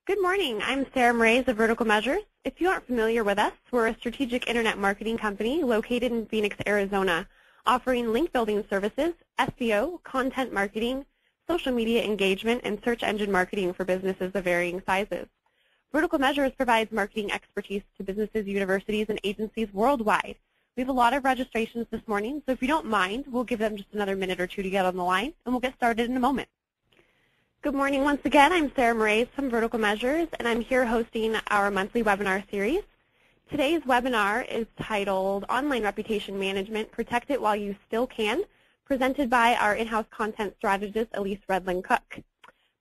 Good morning. I'm Sarah Moraes of Vertical Measures. If you aren't familiar with us, we're a strategic internet marketing company located in Phoenix, Arizona, offering link building services, SEO, content marketing, social media engagement, and search engine marketing for businesses of varying sizes. Vertical Measures provides marketing expertise to businesses, universities, and agencies worldwide. We have a lot of registrations this morning, so if you don't mind, we'll give them just another minute or two to get on the line, and we'll get started in a moment. Good morning once again. I'm Sarah Moraes from Vertical Measures, and I'm here hosting our monthly webinar series. Today's webinar is titled Online Reputation Management, Protect It While You Still Can, presented by our in-house content strategist, Elise Redlin-Cook.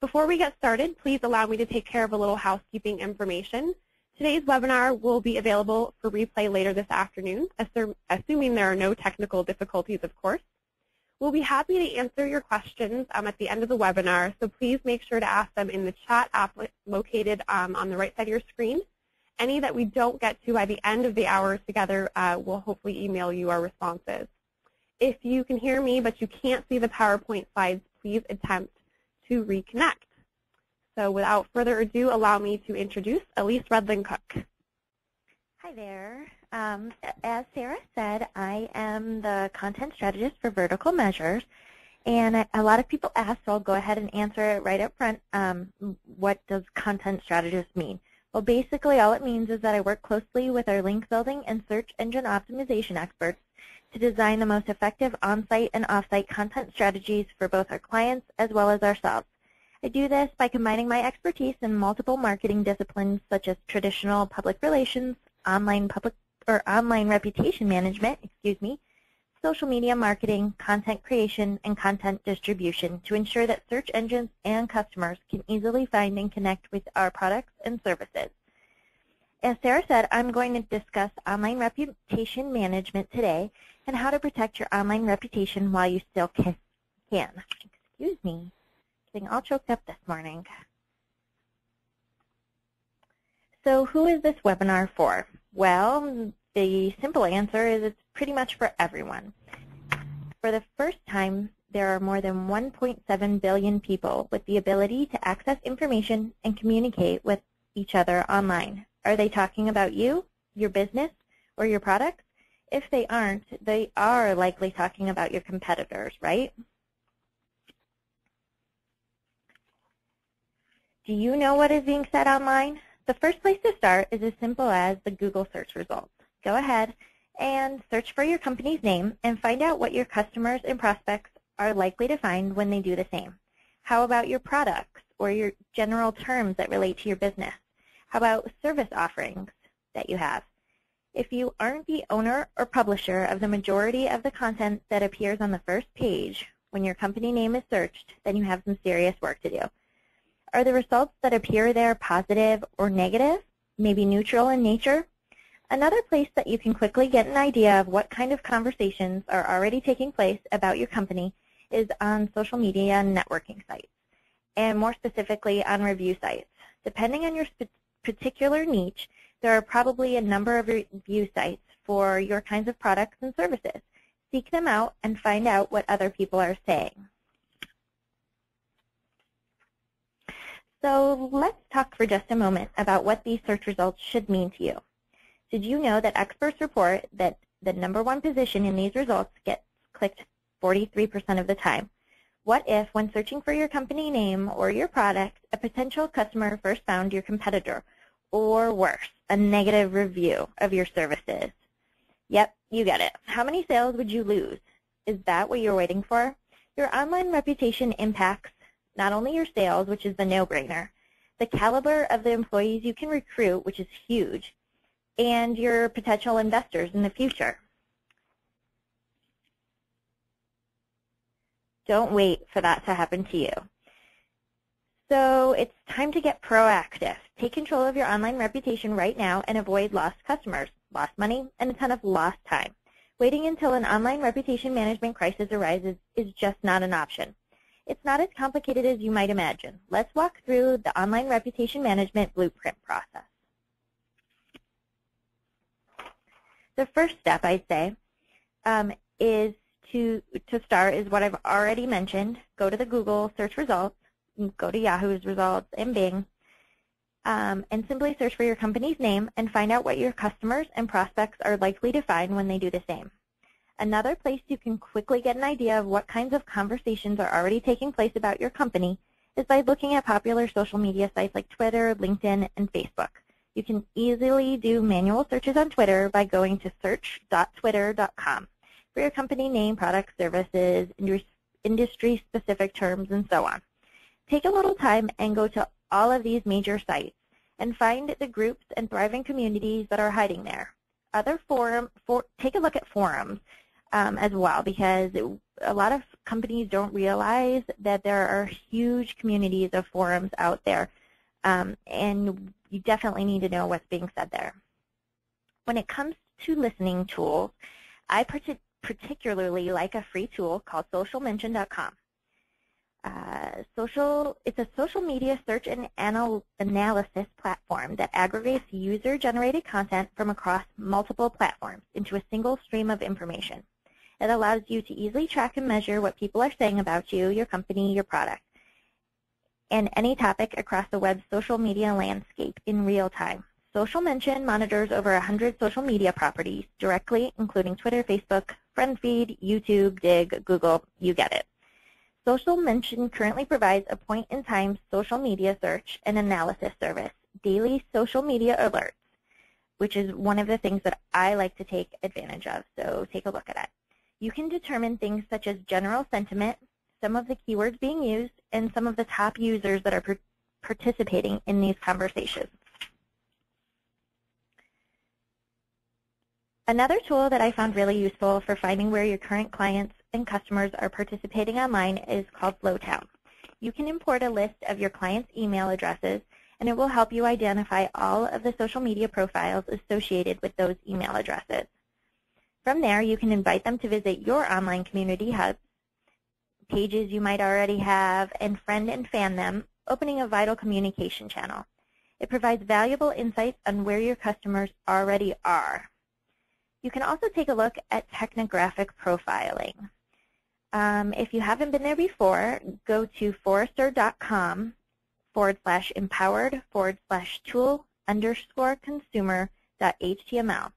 Before we get started, please allow me to take care of a little housekeeping information. Today's webinar will be available for replay later this afternoon, assuming there are no technical difficulties, of course. We'll be happy to answer your questions at the end of the webinar, so please make sure to ask them in the chat app located on the right side of your screen. Any that we don't get to by the end of the hour together, we'll hopefully email you our responses. If you can hear me but you can't see the PowerPoint slides, please attempt to reconnect. So without further ado, allow me to introduce Elise Redlin-Cook. Hi there. As Sarah said, I am the content strategist for Vertical Measures, and a lot of people ask, so I'll go ahead and answer it right up front. What does content strategist mean? Well, basically all it means is that I work closely with our link building and search engine optimization experts to design the most effective on-site and off-site content strategies for both our clients as well as ourselves. I do this by combining my expertise in multiple marketing disciplines such as traditional public relations, online reputation management, social media marketing, content creation, and content distribution to ensure that search engines and customers can easily find and connect with our products and services. As Sarah said, I'm going to discuss online reputation management today and how to protect your online reputation while you still can. Excuse me, getting all choked up this morning. So who is this webinar for? Well, the simple answer is it's pretty much for everyone. For the first time, there are more than 1.7 billion people with the ability to access information and communicate with each other online. Are they talking about you, your business, or your products? If they aren't, they are likely talking about your competitors, right? Do you know what is being said online? The first place to start is as simple as the Google search results. Go ahead and search for your company's name and find out what your customers and prospects are likely to find when they do the same. How about your products or your general terms that relate to your business? How about service offerings that you have? If you aren't the owner or publisher of the majority of the content that appears on the first page when your company name is searched, then you have some serious work to do. Are the results that appear there positive or negative, maybe neutral in nature? Another place that you can quickly get an idea of what kind of conversations are already taking place about your company is on social media and networking sites, and more specifically on review sites. Depending on your particular niche, there are probably a number of review sites for your kinds of products and services. Seek them out and find out what other people are saying. So let's talk for just a moment about what these search results should mean to you. Did you know that experts report that the #1 position in these results gets clicked 43% of the time? What if, when searching for your company name or your product, a potential customer first found your competitor, or worse, a negative review of your services? Yep, you get it. How many sales would you lose? Is that what you're waiting for? Your online reputation impacts not only your sales, which is the no-brainer, the caliber of the employees you can recruit, which is huge, and your potential investors in the future. Don't wait for that to happen to you. So it's time to get proactive. Take control of your online reputation right now and avoid lost customers, lost money, and a ton of lost time. Waiting until an online reputation management crisis arises is just not an option. It's not as complicated as you might imagine. Let's walk through the online reputation management blueprint process. The first step, I'd say, is to start is what I've already mentioned. Go to the Google search results, go to Yahoo's results and Bing. and simply search for your company's name and find out what your customers and prospects are likely to find when they do the same. Another place you can quickly get an idea of what kinds of conversations are already taking place about your company is by looking at popular social media sites like Twitter, LinkedIn, and Facebook. You can easily do manual searches on Twitter by going to search.twitter.com for your company name, products, services, industry-specific terms, and so on. Take a little time and go to all of these major sites and find the groups and thriving communities that are hiding there. Take a look at forums as well, because a lot of companies don't realize that there are huge communities of forums out there, and you definitely need to know what's being said there. When it comes to listening tools, I particularly like a free tool called socialmention.com. It's a social media search and analysis platform that aggregates user-generated content from across multiple platforms into a single stream of information. It allows you to easily track and measure what people are saying about you, your company, your product, and any topic across the web's social media landscape in real time. Social Mention monitors over 100 social media properties directly, including Twitter, Facebook, FriendFeed, YouTube, Dig, Google, you get it. Social Mention currently provides a point-in-time social media search and analysis service, daily social media alerts, which is one of the things that I like to take advantage of, so take a look at it. You can determine things such as general sentiment, some of the keywords being used, and some of the top users that are participating in these conversations. Another tool that I found really useful for finding where your current clients and customers are participating online is called Flowtown. You can import a list of your clients' email addresses, and it will help you identify all of the social media profiles associated with those email addresses. From there, you can invite them to visit your online community hubs, pages you might already have, and friend and fan them, opening a vital communication channel. It provides valuable insights on where your customers already are. You can also take a look at technographic profiling. If you haven't been there before, go to forrester.com/empowered/tool_consumer.html.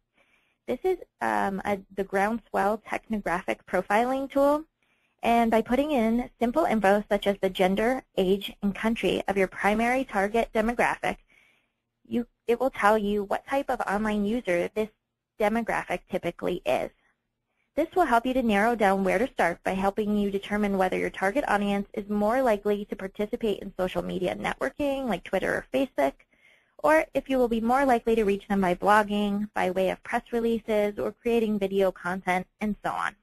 This is the Groundswell technographic profiling tool, and by putting in simple info such as the gender, age, and country of your primary target demographic, it will tell you what type of online user this demographic typically is. This will help you to narrow down where to start by helping you determine whether your target audience is more likely to participate in social media networking like Twitter or Facebook, or if you will be more likely to reach them by blogging, by way of press releases, or creating video content, and so on.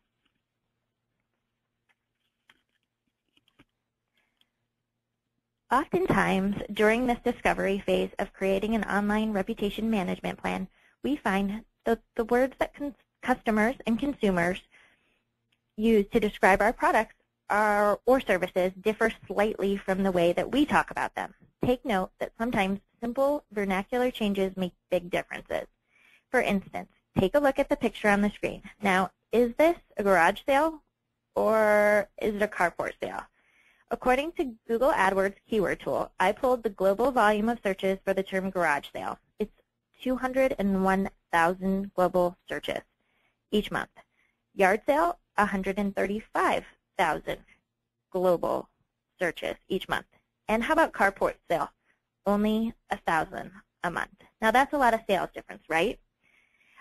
Oftentimes, during this discovery phase of creating an online reputation management plan, we find that the words that customers and consumers use to describe our products or services differ slightly from the way that we talk about them. Take note that sometimes simple vernacular changes make big differences. For instance, take a look at the picture on the screen. Now, is this a garage sale or is it a carport sale? According to Google AdWords keyword tool, I pulled the global volume of searches for the term garage sale. It's 201,000 global searches each month. Yard sale, 135,000 global searches each month. And how about carport sale? Only 1,000 a month. Now that's a lot of sales difference, right?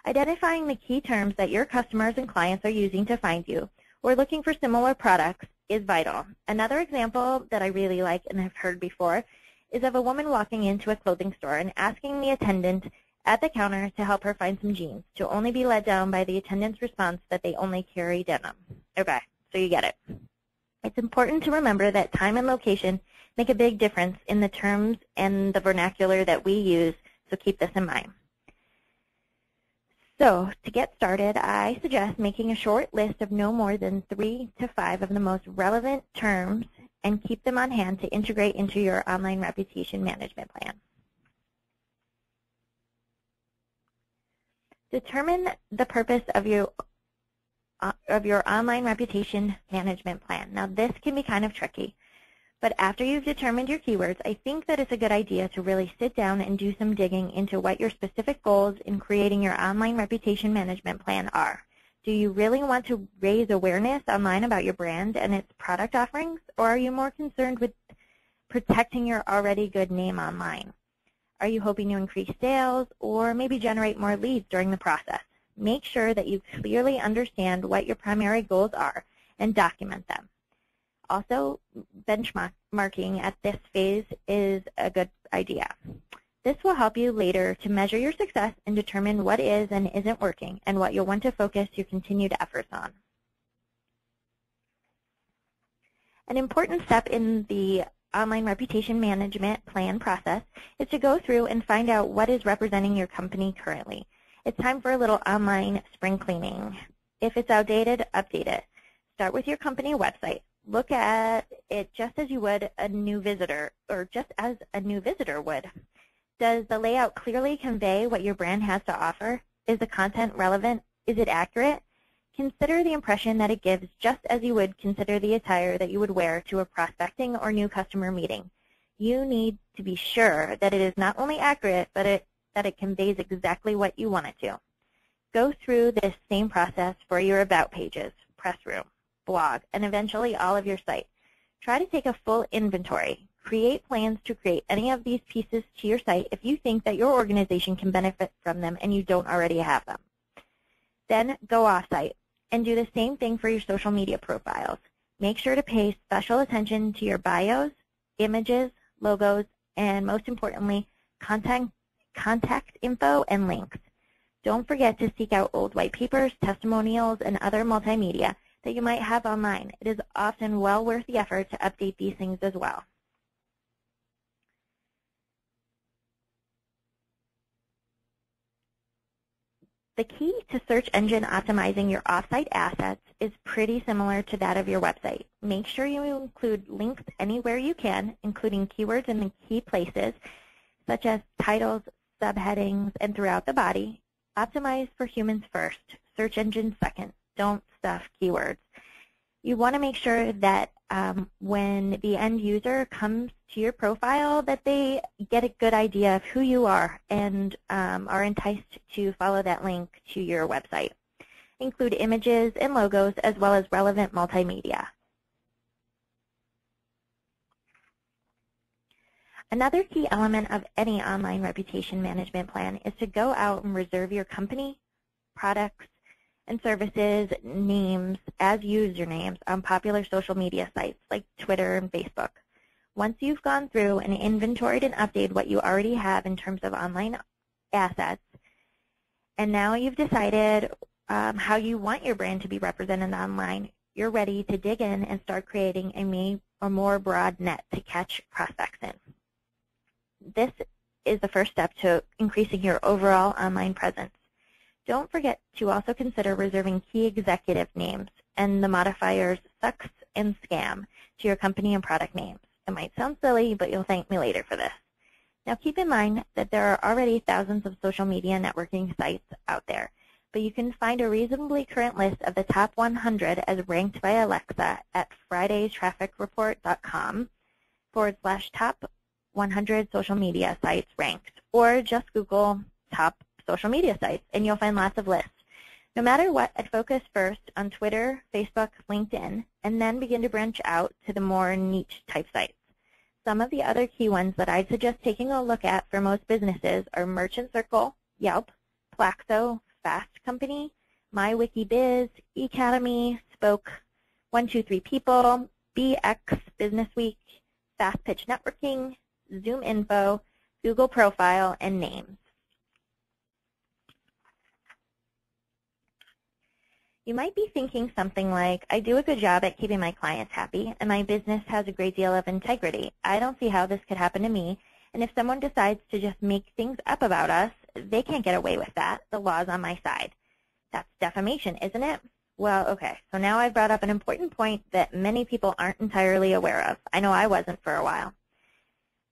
Identifying the key terms that your customers and clients are using to find you or looking for similar products is vital. Another example that I really like and have heard before is of a woman walking into a clothing store and asking the attendant at the counter to help her find some jeans, to only be let down by the attendant's response that they only carry denim. Okay, so you get it. It's important to remember that time and location make a big difference in the terms and the vernacular that we use, so keep this in mind. So to get started, I suggest making a short list of no more than 3 to 5 of the most relevant terms and keep them on hand to integrate into your online reputation management plan. Determine the purpose of your online reputation management plan. Now this can be kind of tricky, But after you've determined your keywords, I think that it's a good idea to really sit down and do some digging into what your specific goals in creating your online reputation management plan are. Do you really want to raise awareness online about your brand and its product offerings, or are you more concerned with protecting your already good name online? Are you hoping to increase sales or maybe generate more leads during the process? Make sure that you clearly understand what your primary goals are and document them. Also, benchmarking at this phase is a good idea. This will help you later to measure your success and determine what is and isn't working and what you'll want to focus your continued efforts on. An important step in the online reputation management plan process is to go through and find out what is representing your company currently. It's time for a little online spring cleaning. If it's outdated, update it. Start with your company website. Look at it just as you would a new visitor, or just as a new visitor would. Does the layout clearly convey what your brand has to offer? Is the content relevant? Is it accurate? Consider the impression that it gives just as you would consider the attire that you would wear to a prospecting or new customer meeting. You need to be sure that it is not only accurate, but that it conveys exactly what you want it to. Go through this same process for your about pages, press room, blog, and eventually all of your site. Try to take a full inventory. Create plans to create any of these pieces to your site if you think that your organization can benefit from them and you don't already have them. Then go off-site and do the same thing for your social media profiles. Make sure to pay special attention to your bios, images, logos, and most importantly, contact info and links. Don't forget to seek out old white papers, testimonials, and other multimedia that you might have online. It is often well worth the effort to update these things as well. The key to search engine optimizing your offsite assets is pretty similar to that of your website. Make sure you include links anywhere you can, including keywords in the key places, such as titles, subheadings, and throughout the body. Optimize for humans first, search engine second. Don't stuff keywords. You want to make sure that when the end user comes to your profile that they get a good idea of who you are and are enticed to follow that link to your website. Include images and logos as well as relevant multimedia. Another key element of any online reputation management plan is to go out and reserve your company, products, and services names as usernames on popular social media sites like Twitter and Facebook. Once you've gone through and inventoried and updated what you already have in terms of online assets, and now you've decided how you want your brand to be represented online, you're ready to dig in and start creating a more broad net to catch prospects in. This is the first step to increasing your overall online presence. Don't forget to also consider reserving key executive names and the modifiers sucks and scam to your company and product names. It might sound silly, but you'll thank me later for this. Now keep in mind that there are already thousands of social media networking sites out there, but you can find a reasonably current list of the top 100 as ranked by Alexa at fridaystrafficreport.com/top 100 social media sites ranked, or just Google top social media sites, and you'll find lots of lists. No matter what, I'd focus first on Twitter, Facebook, LinkedIn, and then begin to branch out to the more niche type sites. Some of the other key ones that I'd suggest taking a look at for most businesses are Merchant Circle, Yelp, Plaxo, Fast Company, MyWikiBiz, eCademy, Spoke, 123 People, BX Business Week, Fast Pitch Networking, Zoom Info, Google Profile, and Names. You might be thinking something like, I do a good job at keeping my clients happy, and my business has a great deal of integrity. I don't see how this could happen to me, and if someone decides to just make things up about us, they can't get away with that. The law's on my side. That's defamation, isn't it? Well, okay, so now I've brought up an important point that many people aren't entirely aware of. I know I wasn't for a while.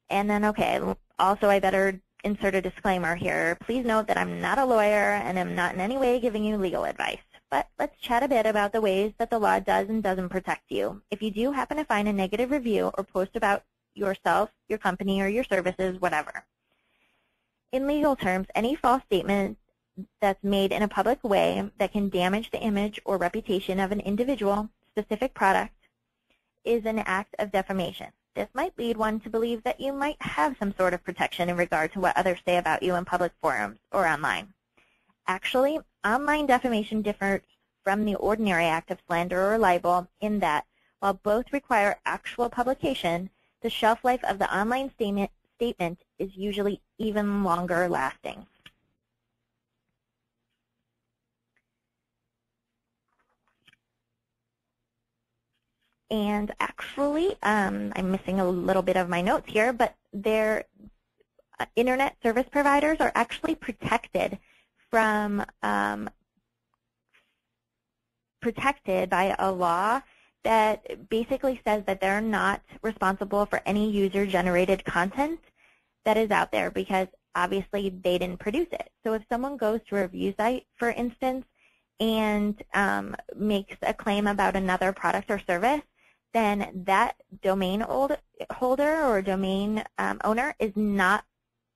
And then, okay, also I better insert a disclaimer here. Please note that I'm not a lawyer and am not in any way giving you legal advice. but let's chat a bit about the ways that the law does and doesn't protect you. If you do happen to find a negative review or post about yourself, your company, or your services, whatever. In legal terms, any false statement that's made in a public way that can damage the image or reputation of an individual, specific product, is an act of defamation. This might lead one to believe that you might have some sort of protection in regard to what others say about you in public forums or online. Actually, online defamation differs from the ordinary act of slander or libel in that, while both require actual publication, the shelf life of the online statement is usually even longer lasting. And actually, I'm missing a little bit of my notes here, but their internet service providers are actually protected from protected by a law that basically says that they're not responsible for any user-generated content that is out there because obviously they didn't produce it. So if someone goes to a review site, for instance, and makes a claim about another product or service, then that domain holder or domain owner is not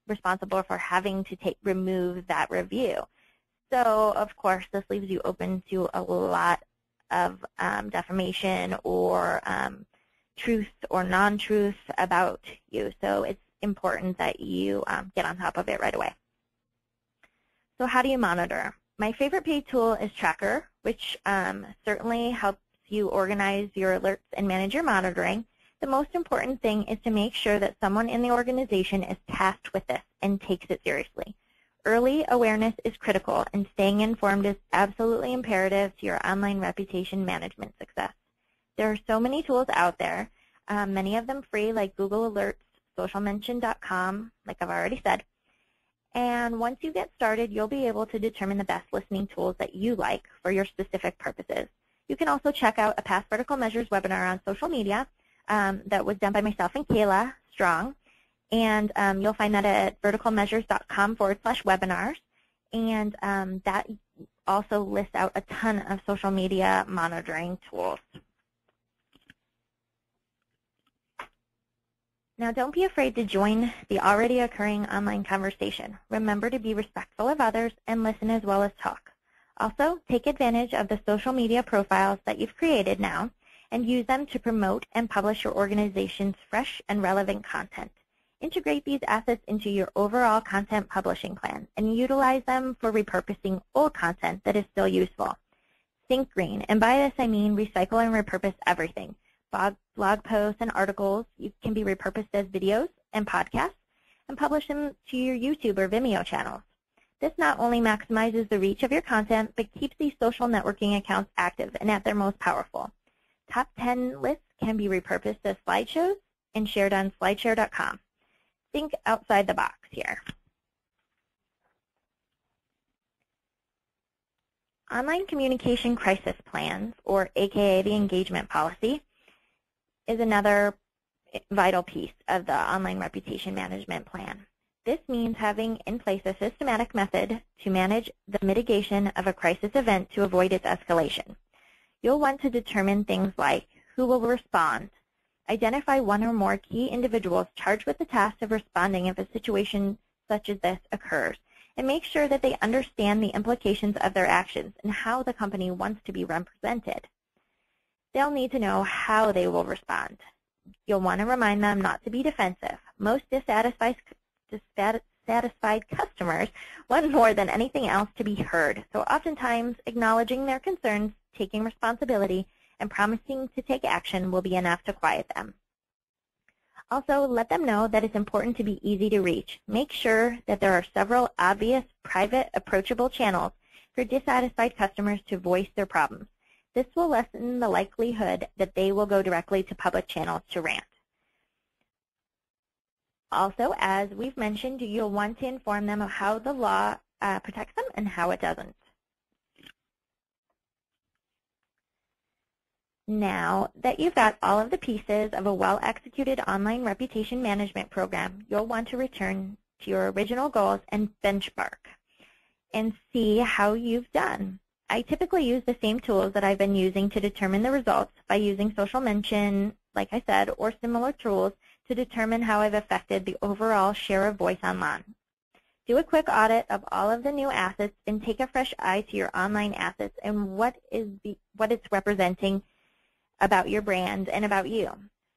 responsible for having to remove that review. So, of course, this leaves you open to a lot of defamation or truth or non-truth about you. So it's important that you get on top of it right away. So how do you monitor? My favorite paid tool is Tracker, which certainly helps you organize your alerts and manage your monitoring. The most important thing is to make sure that someone in the organization is tasked with this and takes it seriously. Early awareness is critical, and staying informed is absolutely imperative to your online reputation management success. There are so many tools out there, many of them free, like Google Alerts, socialmention.com, like I've already said. And once you get started, you'll be able to determine the best listening tools that you like for your specific purposes. You can also check out a past Vertical Measures webinar on social media that was done by myself and Kayla Strong. And you'll find that at verticalmeasures.com/webinars. And that also lists out a ton of social media monitoring tools. Now, don't be afraid to join the already occurring online conversation. Remember to be respectful of others and listen as well as talk. Also, take advantage of the social media profiles that you've created now and use them to promote and publish your organization's fresh and relevant content. Integrate these assets into your overall content publishing plan and utilize them for repurposing old content that is still useful. Think green, and by this I mean recycle and repurpose everything. Blog posts and articles can be repurposed as videos and podcasts and publish them to your YouTube or Vimeo channels. This not only maximizes the reach of your content, but keeps these social networking accounts active and at their most powerful. Top 10 lists can be repurposed as slideshows and shared on slideshare.com. Think outside the box here. Online communication crisis plans, or AKA the engagement policy, is another vital piece of the online reputation management plan. This means having in place a systematic method to manage the mitigation of a crisis event to avoid its escalation. You'll want to determine things like who will respond, identify one or more key individuals charged with the task of responding if a situation such as this occurs, and make sure that they understand the implications of their actions and how the company wants to be represented. They'll need to know how they will respond. You'll want to remind them not to be defensive. Most dissatisfied customers want more than anything else to be heard, so oftentimes acknowledging their concerns, taking responsibility, and promising to take action will be enough to quiet them. Also, let them know that it's important to be easy to reach. Make sure that there are several obvious, private, approachable channels for dissatisfied customers to voice their problems. This will lessen the likelihood that they will go directly to public channels to rant. Also, as we've mentioned, you'll want to inform them of how the law protects them and how it doesn't. Now that you've got all of the pieces of a well-executed online reputation management program, you'll want to return to your original goals and benchmark and see how you've done. I typically use the same tools that I've been using to determine the results by using social mention, like I said, or similar tools to determine how I've affected the overall share of voice online. Do a quick audit of all of the new assets and take a fresh eye to your online assets and what it's representing about your brand and about you.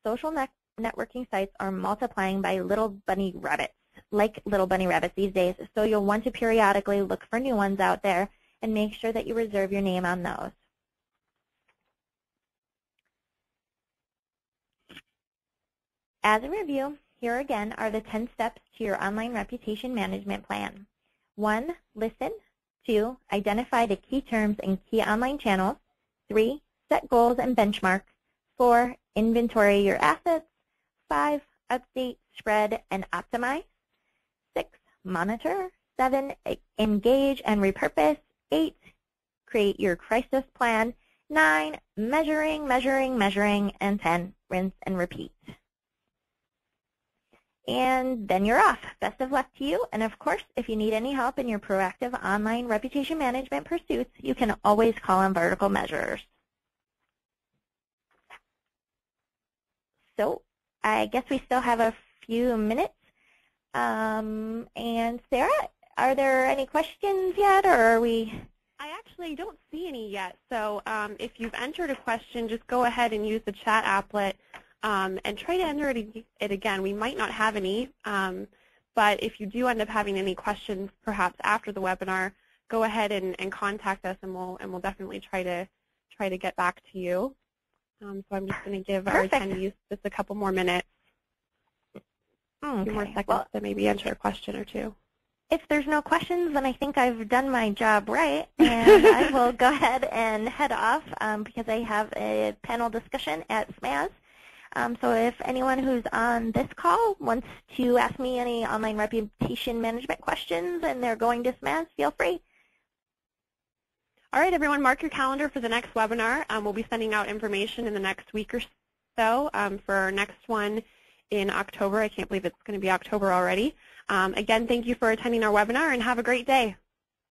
Social networking sites are multiplying by little bunny rabbits, like little bunny rabbits these days, so you'll want to periodically look for new ones out there and make sure that you reserve your name on those. As a review, here again are the 10 steps to your online reputation management plan. 1. Listen. 2. Identify the key terms and key online channels. 3. Set goals and benchmarks. 4. Inventory your assets. 5. Update, spread, and optimize. 6. Monitor. 7. Engage and repurpose. 8. Create your crisis plan. 9. Measuring. And 10. Rinse and repeat. And then you're off. Best of luck to you. And of course, if you need any help in your proactive online reputation management pursuits, you can always call on Vertical Measures. So I guess we still have a few minutes. And Sarah, are there any questions yet, or are we? I actually don't see any yet. So if you've entered a question, just go ahead and use the chat applet. And try to enter it again. We might not have any, but if you do end up having any questions, perhaps after the webinar, go ahead and contact us, and we'll definitely try to get back to you. So I'm just going to give our attendees just a couple more minutes, a few more seconds to maybe enter a question or two. If there's no questions, then I think I've done my job right, and I will go ahead and head off because I have a panel discussion at SMAS. So if anyone who's on this call wants to ask me any online reputation management questions and they're going to SMAS, feel free. All right, everyone, mark your calendar for the next webinar. We'll be sending out information in the next week or so for our next one in October. I can't believe it's going to be October already. Again, thank you for attending our webinar, and have a great day.